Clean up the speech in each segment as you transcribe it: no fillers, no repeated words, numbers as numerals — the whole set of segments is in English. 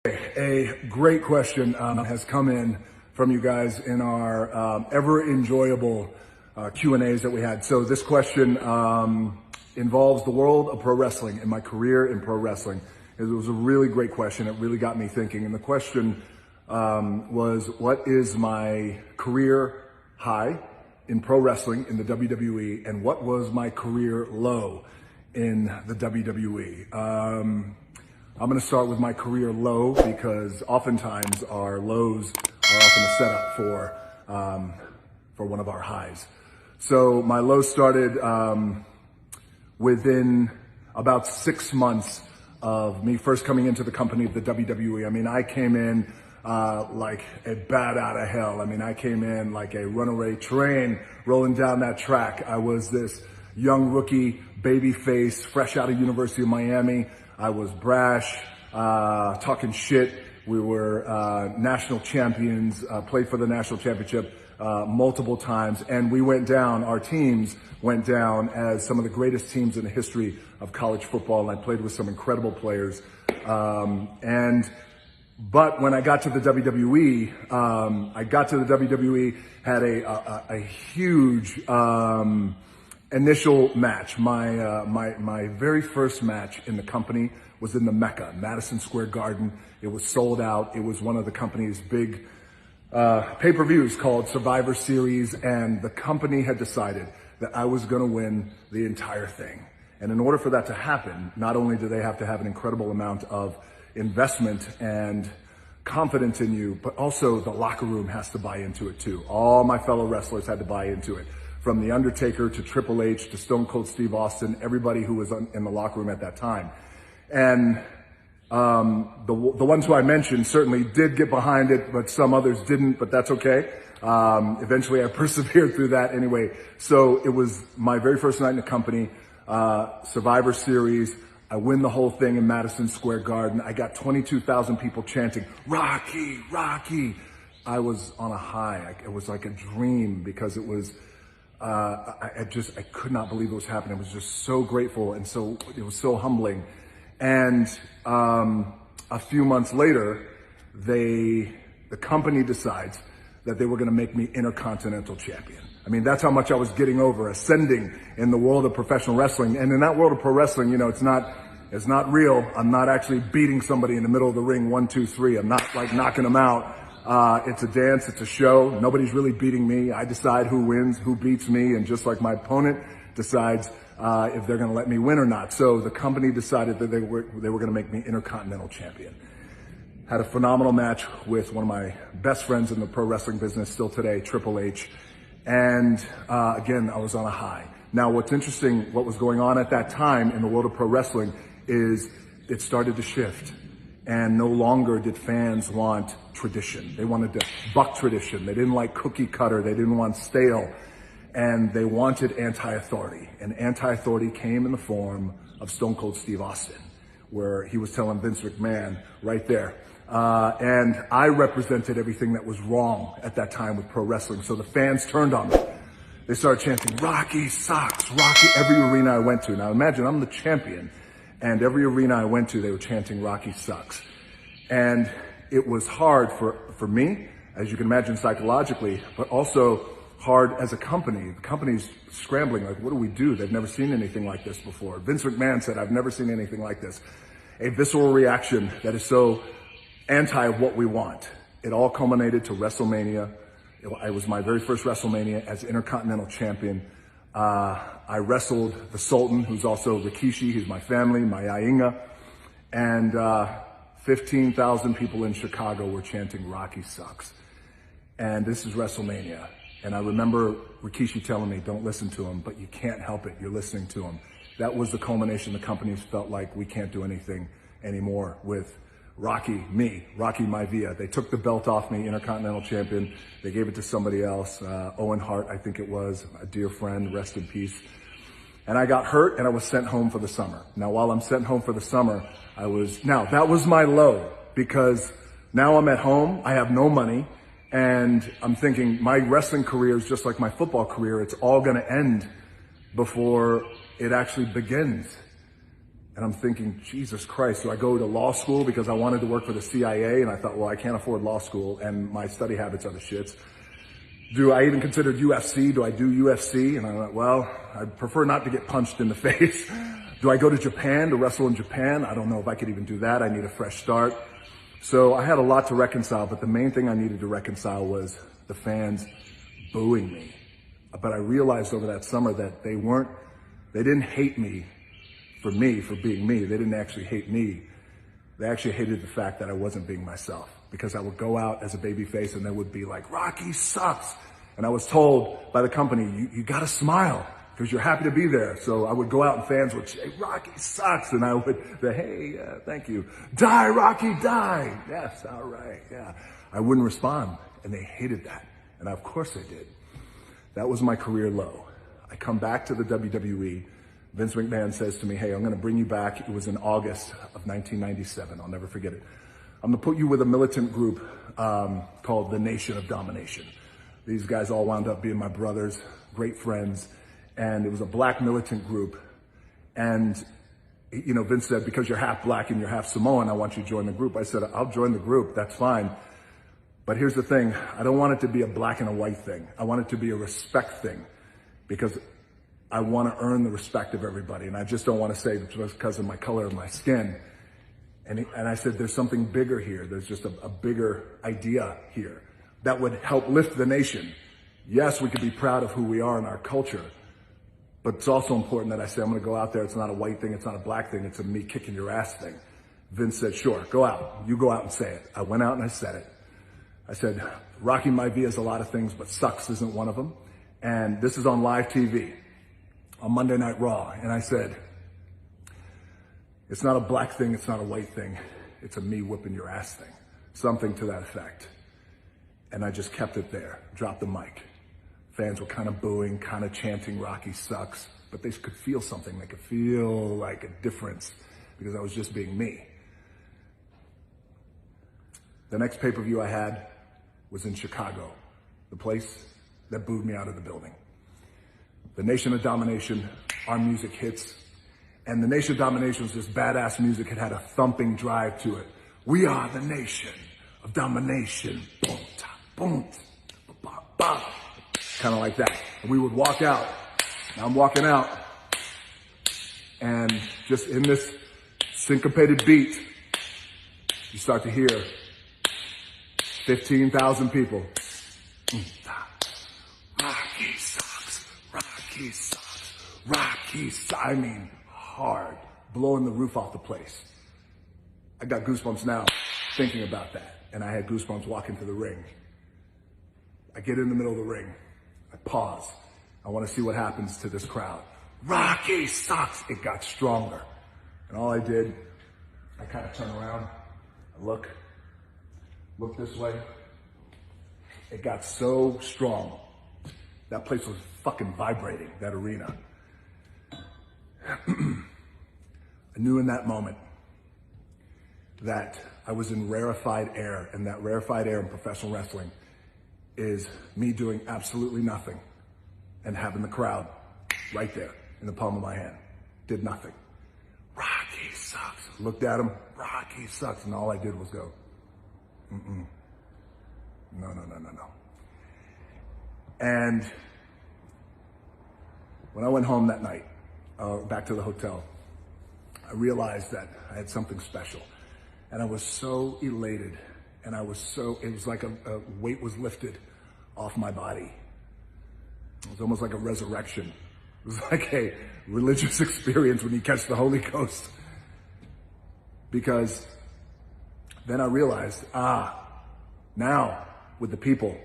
A great question has come in from you guys in our ever enjoyable Q&As that we had. So this question involves the world of pro wrestling and my career in pro wrestling. It was a really great question. It really got me thinking. And the question was, what is my career high in pro wrestling in the WWE, and what was my career low in the WWE? I'm going to start with my career low because oftentimes our lows are often a setup for one of our highs. So my low started within about 6 months of me first coming into the company of the WWE. I mean, I came in like a bat out of hell. I mean, I came in like a runaway train rolling down that track. I was this young rookie, baby face, fresh out of University of Miami. I was brash, talking shit. We were national champions, played for the national championship multiple times, and we went down, our teams went down as some of the greatest teams in the history of college football, and I played with some incredible players. But when I got to the WWE, had a huge initial match. My very first match in the company was in the Mecca, Madison Square Garden. It was sold out. It was one of the company's big pay-per-views called Survivor Series, and the company had decided that I was going to win the entire thing. And in order for that to happen, not only do they have to have an incredible amount of investment and confidence in you, but also the locker room has to buy into it too. All my fellow wrestlers had to buy into it. From The Undertaker to Triple H to Stone Cold Steve Austin, everybody who was in the locker room at that time. And the ones who I mentioned certainly did get behind it, but some others didn't, but that's okay. Eventually I persevered through that anyway. So it was my very first night in the company, Survivor Series. I win the whole thing in Madison Square Garden. I got 22,000 people chanting, "Rocky, Rocky." I was on a high. It was like a dream because it was, I could not believe it was happening. I was just so grateful, and so it was so humbling. And a few months later, the company decides that they were going to make me Intercontinental Champion. I mean, that's how much I was getting over, ascending in the world of professional wrestling. And in that world of pro wrestling, you know, it's not real. I'm not actually beating somebody in the middle of the ring, 1, 2, 3. I'm not like knocking them out. It's a dance, it's a show. Nobody's really beating me. I decide who wins, who beats me, and just like my opponent decides if they're going to let me win or not. So the company decided that they were going to make me Intercontinental Champion. Had a phenomenal match with one of my best friends in the pro wrestling business still today, Triple H. And again, I was on a high. Now, what's interesting, what was going on at that time in the world of pro wrestling is it started to shift. And no longer did fans want tradition. They wanted to buck tradition. They didn't like cookie cutter. They didn't want stale. And they wanted anti-authority. And anti-authority came in the form of Stone Cold Steve Austin, where he was telling Vince McMahon right there. And I represented everything that was wrong at that time with pro wrestling. So the fans turned on me. They started chanting, "Rocky sucks, Rocky," every arena I went to. Now imagine, I'm the champion. And every arena I went to, they were chanting, "Rocky sucks." And it was hard for me, as you can imagine psychologically, but also hard as a company. The company's scrambling, like, what do we do? They've never seen anything like this before. Vince McMahon said, "I've never seen anything like this." A visceral reaction that is so anti of what we want. It all culminated to WrestleMania. It was my very first WrestleMania as Intercontinental Champion. I wrestled the Sultan, who's also Rikishi. He's my family, my Ainga. And 15,000 people in Chicago were chanting, "Rocky sucks." And this is WrestleMania. And I remember Rikishi telling me, "Don't listen to him," but you can't help it. You're listening to him. That was the culmination. The companies felt like we can't do anything anymore with Rocky Maivia. They took the belt off me, Intercontinental Champion. They gave it to somebody else, Owen Hart, I think it was, a dear friend, rest in peace. And I got hurt and I was sent home for the summer. Now, while I'm sent home for the summer, that was my low, because now I'm at home, I have no money, and I'm thinking my wrestling career is just like my football career. It's all going to end before it actually begins. And I'm thinking, Jesus Christ, do I go to law school because I wanted to work for the CIA? And I thought, well, I can't afford law school and my study habits are the shits. Do I even consider UFC? Do I do UFC? And I went, well, I prefer not to get punched in the face. Do I go to Japan to wrestle in Japan? I don't know if I could even do that. I need a fresh start. So I had a lot to reconcile, but the main thing I needed to reconcile was the fans booing me. But I realized over that summer that they didn't hate me for being me. They didn't actually hate me. They actually hated the fact that I wasn't being myself, because I would go out as a baby face and they would be like, Rocky sucks. And I was told by the company, you gotta smile because you're happy to be there. So I would go out and fans would say, Rocky sucks. And I would say, hey, thank you. Die, Rocky, die. Yes, all right, yeah. I wouldn't respond, and they hated that. And of course they did. That was my career low. I come back to the WWE. Vince McMahon says to me, hey, I'm gonna bring you back. It was in August of 1997. I'll never forget it. I'm gonna put you with a militant group called the Nation of Domination. These guys all wound up being my brothers, great friends, and it was a black militant group. And, you know, Vince said, because you're half black and you're half Samoan, I want you to join the group. I said, I'll join the group, that's fine. But here's the thing, I don't want it to be a black and a white thing. I want it to be a respect thing, because I want to earn the respect of everybody. And I just don't want to say just because of my color of my skin. And I said, there's something bigger here. There's just a bigger idea here that would help lift the nation. Yes, we could be proud of who we are in our culture, but it's also important that I say, I'm going to go out there. It's not a white thing. It's not a black thing. It's a me kicking your ass thing. Vince said, sure, go out. You go out and say it. I went out and I said it. I said, Rocky Maivia is a lot of things, but sucks isn't one of them. And this is on live TV on Monday Night Raw. And I said, it's not a black thing, it's not a white thing, it's a me whipping your ass thing. Something to that effect. And I just kept it there, dropped the mic. Fans were kind of booing, kind of chanting, Rocky sucks, but they could feel something. They could feel like a difference because I was just being me. The next pay-per-view I had was in Chicago, the place that booed me out of the building. The Nation of Domination, our music hits. And the Nation of Domination was this badass music. It had a thumping drive to it. We are the Nation of Domination. Boom, ta, boom, ta, ba, ba. Kind of like that. And we would walk out. Now I'm walking out. And just in this syncopated beat, you start to hear 15,000 people. Rocky sucks. Rocky sucks. Rocky sucks. I mean, hard, blowing the roof off the place. I got goosebumps now thinking about that. And I had goosebumps walking to the ring. I get in the middle of the ring. I pause. I want to see what happens to this crowd. Rocky sucks. It got stronger. And all I did, I kind of turn around. I look this way. It got so strong. That place was fucking vibrating, that arena. I knew in that moment that I was in rarefied air, and that rarefied air in professional wrestling is me doing absolutely nothing and having the crowd right there in the palm of my hand. Did nothing. Rocky sucks. Looked at him, Rocky sucks, and all I did was go, no. And when I went home that night, back to the hotel, I realized that I had something special. And I was so elated, and it was like a weight was lifted off my body. It was almost like a resurrection. It was like a religious experience when you catch the Holy Ghost. Because then I realized, now with the people,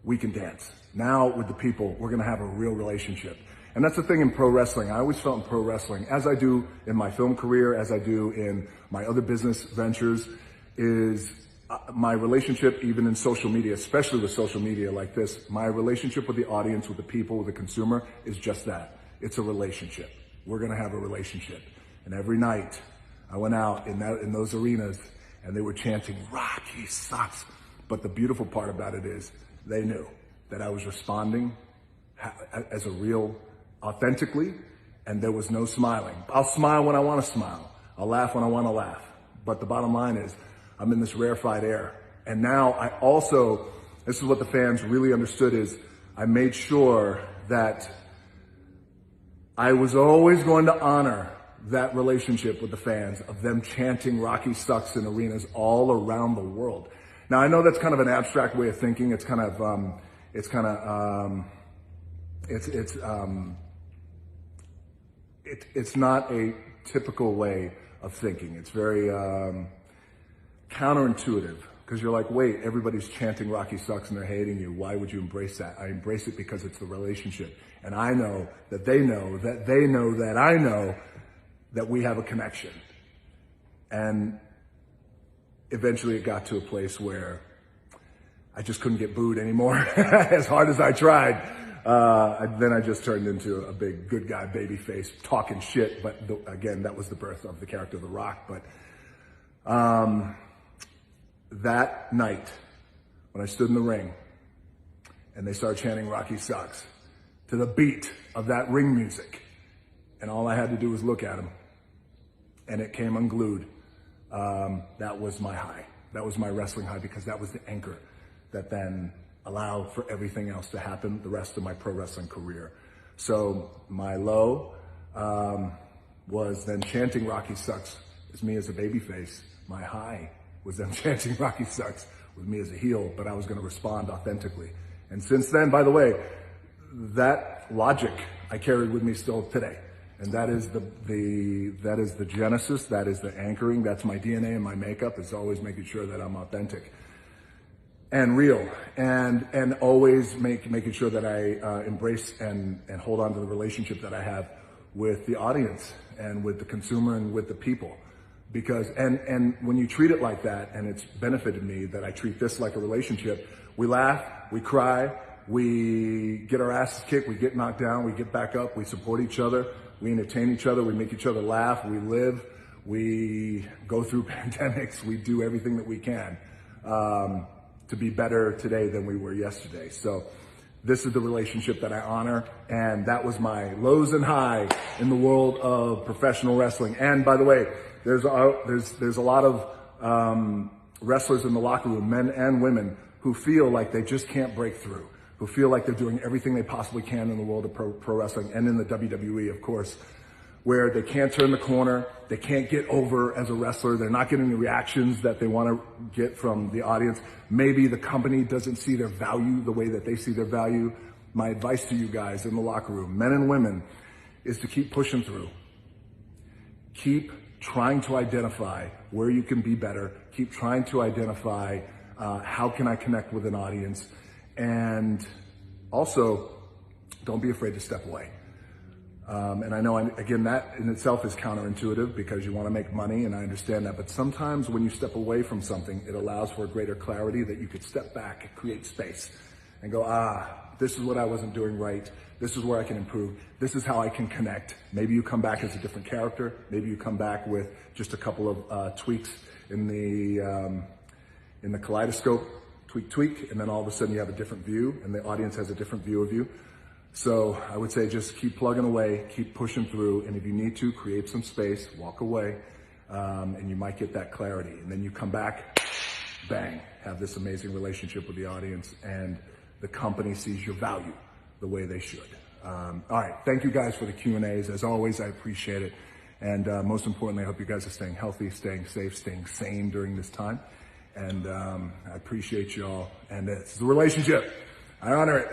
we can dance. Now with the people, we're gonna have a real relationship. And that's the thing in pro wrestling. I always felt in pro wrestling, as I do in my film career, as I do in my other business ventures, is my relationship even in social media, especially with social media like this, my relationship with the audience, with the people, with the consumer is just that. It's a relationship. We're gonna have a relationship. And every night I went out in those arenas and they were chanting, Rocky sucks. But the beautiful part about it is they knew that I was responding as a real, authentically, and there was no smiling. I'll smile when I want to smile. I'll laugh when I want to laugh. But the bottom line is, I'm in this rarefied air. And now I also, this is what the fans really understood, is I made sure that I was always going to honor that relationship with the fans, of them chanting "Rocky sucks" in arenas all around the world. Now I know that's kind of an abstract way of thinking. It's not a typical way of thinking. It's very counterintuitive, because you're like, wait, everybody's chanting "Rocky sucks" and they're hating you. Why would you embrace that? I embrace it because it's the relationship. And I know that they know that they know that I know that we have a connection. And eventually it got to a place where I just couldn't get booed anymore, as hard as I tried. Then I just turned into a big good guy, baby face, talking shit. But again, that was the birth of the character of The Rock. But that night, when I stood in the ring and they started chanting "Rocky sucks" to the beat of that ring music, and all I had to do was look at him, and it came unglued. That was my high. That was my wrestling high, because that was the anchor that then allowed for everything else to happen the rest of my pro wrestling career. So my low was then chanting "Rocky sucks" as me as a babyface. My high was them chanting "Rocky sucks" with me as a heel, but I was going to respond authentically. And since then, by the way, that logic I carried with me still today. And that is the genesis, that is the anchoring, that's my DNA and my makeup, is always making sure that I'm authentic and real, and always making sure that I embrace and hold on to the relationship that I have with the audience and with the consumer and with the people. Because, and when you treat it like that, and it's benefited me that I treat this like a relationship, we laugh, we cry, we get our asses kicked, we get knocked down, we get back up, we support each other, we entertain each other, we make each other laugh, we live, we go through pandemics, we do everything that we can to be better today than we were yesterday. So this is the relationship that I honor, and that was my lows and high in the world of professional wrestling. And by the way, there's a lot of wrestlers in the locker room, men and women, who feel like they just can't break through, who feel like they're doing everything they possibly can in the world of pro wrestling, and in the WWE, of course, where they can't turn the corner, they can't get over as a wrestler, they're not getting the reactions that they want to get from the audience. Maybe the company doesn't see their value the way that they see their value. My advice to you guys in the locker room, men and women, is to keep pushing through. Keep trying to identify where you can be better. Keep trying to identify how can I connect with an audience. And also, don't be afraid to step away. And I know, again, that in itself is counterintuitive, because you want to make money, and I understand that. But sometimes when you step away from something, it allows for a greater clarity, that you could step back, create space, and go, this is what I wasn't doing right. This is where I can improve. This is how I can connect. Maybe you come back as a different character. Maybe you come back with just a couple of tweaks in the kaleidoscope, tweak, and then all of a sudden you have a different view, and the audience has a different view of you. So I would say just keep plugging away, keep pushing through, and if you need to, create some space, walk away, and you might get that clarity. And then you come back, bang, have this amazing relationship with the audience, and the company sees your value the way they should. All right, thank you guys for the Q&As. As always, I appreciate it. And most importantly, I hope you guys are staying healthy, staying safe, staying sane during this time. And I appreciate you all. And it's a relationship. I honor it.